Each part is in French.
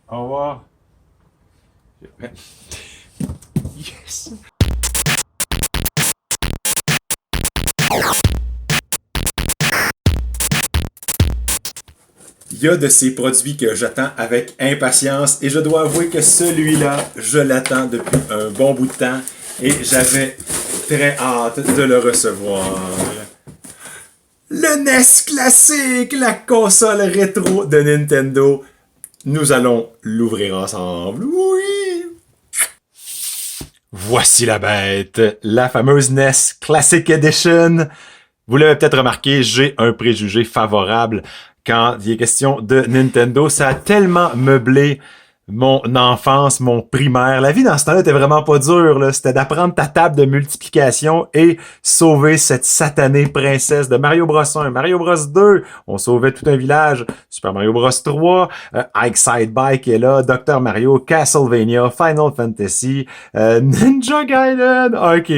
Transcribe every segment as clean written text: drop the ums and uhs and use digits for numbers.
Au revoir. Yes! Il y a de ces produits que j'attends avec impatience et je dois avouer que celui-là, je l'attends depuis un bon bout de temps et j'avais très hâte de le recevoir. Le NES classique, la console rétro de Nintendo. Nous allons l'ouvrir ensemble. Oui! Voici la bête, la fameuse NES Classic Edition. Vous l'avez peut-être remarqué, j'ai un préjugé favorable quand il est question de Nintendo. Ça a tellement meublé mon enfance, mon primaire. La vie dans ce temps-là était vraiment pas dure, là. C'était d'apprendre ta table de multiplication et sauver cette satanée princesse de Mario Bros 1, Mario Bros 2. On sauvait tout un village. Super Mario Bros 3, Ike Sidebike est là, Dr. Mario, Castlevania, Final Fantasy, Ninja Gaiden. Ok.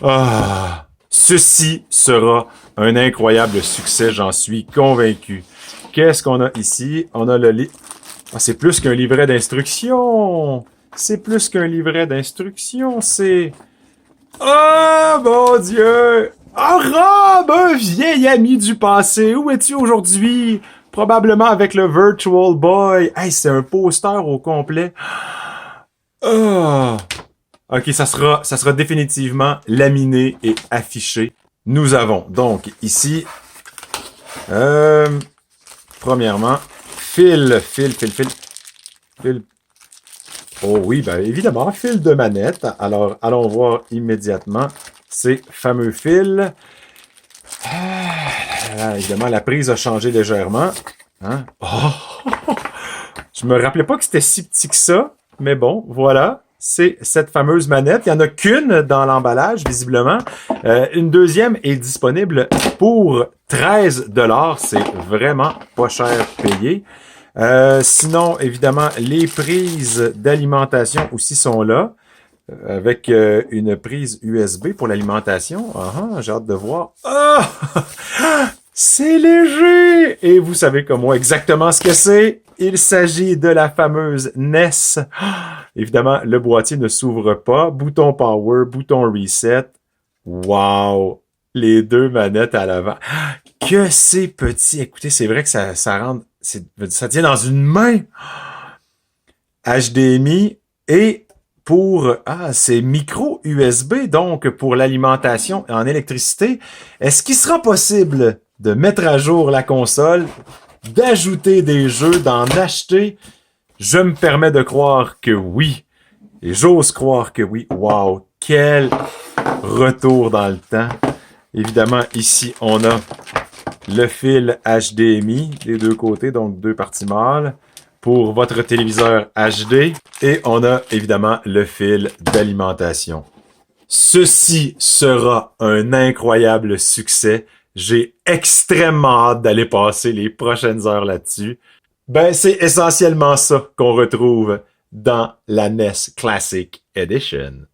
Ah. Ceci sera un incroyable succès, j'en suis convaincu. Qu'est-ce qu'on a ici? On a le livre. Ah, c'est plus qu'un livret d'instructions! C'est plus qu'un livret d'instructions, c'est... Oh, mon Dieu! Oh, Rob! Un vieil ami du passé! Où es-tu aujourd'hui? Probablement avec le Virtual Boy. Hey, c'est un poster au complet. Oh! Ok, ça sera définitivement laminé et affiché. Nous avons donc ici, premièrement, fil. Oh oui, ben évidemment, fil de manette. Alors, allons voir immédiatement ces fameux fils. Évidemment, la prise a changé légèrement. Hein? Oh! Je me rappelais pas que c'était si petit que ça, mais bon, voilà. C'est cette fameuse manette. Il n'y en a qu'une dans l'emballage, visiblement. Une deuxième est disponible pour 13$. C'est vraiment pas cher payé. Sinon, évidemment, les prises d'alimentation aussi sont là. Avec une prise USB pour l'alimentation. J'ai hâte de voir. Ah! C'est léger! Et vous savez comme moi exactement ce que c'est. Il s'agit de la fameuse NES. Évidemment, le boîtier ne s'ouvre pas. Bouton Power, bouton Reset. Wow! Les deux manettes à l'avant. Que c'est petit! Écoutez, c'est vrai que ça rentre... Ça tient dans une main. HDMI et pour... c'est micro USB, donc pour l'alimentation en électricité. Est-ce qu'il sera possible de mettre à jour la console, d'ajouter des jeux, d'en acheter? Je me permets de croire que oui. Et j'ose croire que oui. Wow! Quel retour dans le temps. Évidemment, ici, on a le fil HDMI des deux côtés, donc deux parties mâles, pour votre téléviseur HD. Et on a évidemment le fil d'alimentation. Ceci sera un incroyable succès. J'ai extrêmement hâte d'aller passer les prochaines heures là-dessus. Ben, c'est essentiellement ça qu'on retrouve dans la NES Classic Edition.